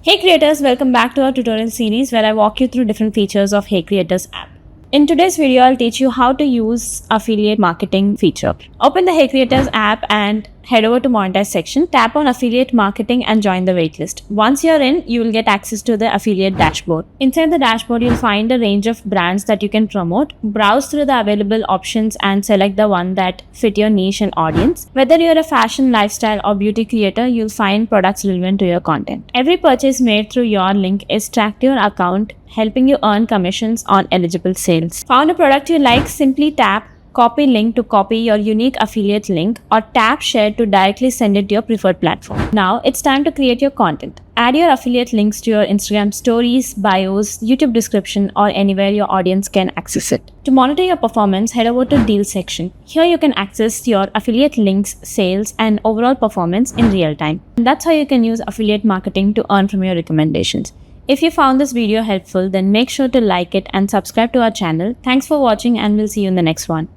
Hey creators, welcome back to our tutorial series where I walk you through different features of Hey Creators app. In today's video, I'll teach you how to use affiliate marketing feature. Open the Hey Creators app and head over to Monetize section, tap on affiliate marketing and join the waitlist. Once you're in, you will get access to the affiliate dashboard. Inside the dashboard, you'll find a range of brands that you can promote. Browse through the available options and select the one that fit your niche and audience. Whether you're a fashion, lifestyle or beauty creator, you'll find products relevant to your content. Every purchase made through your link is tracked to your account, helping you earn commissions on eligible sales. Found a product you like? Simply tap copy link to copy your unique affiliate link or tap share to directly send it to your preferred platform. Now it's time to create your content. Add your affiliate links to your Instagram stories, bios, YouTube description or anywhere your audience can access it. To monitor your performance, head over to deal section. Here you can access your affiliate links, sales and overall performance in real time. And that's how you can use affiliate marketing to earn from your recommendations. If you found this video helpful, then make sure to like it and subscribe to our channel. Thanks for watching and we'll see you in the next one.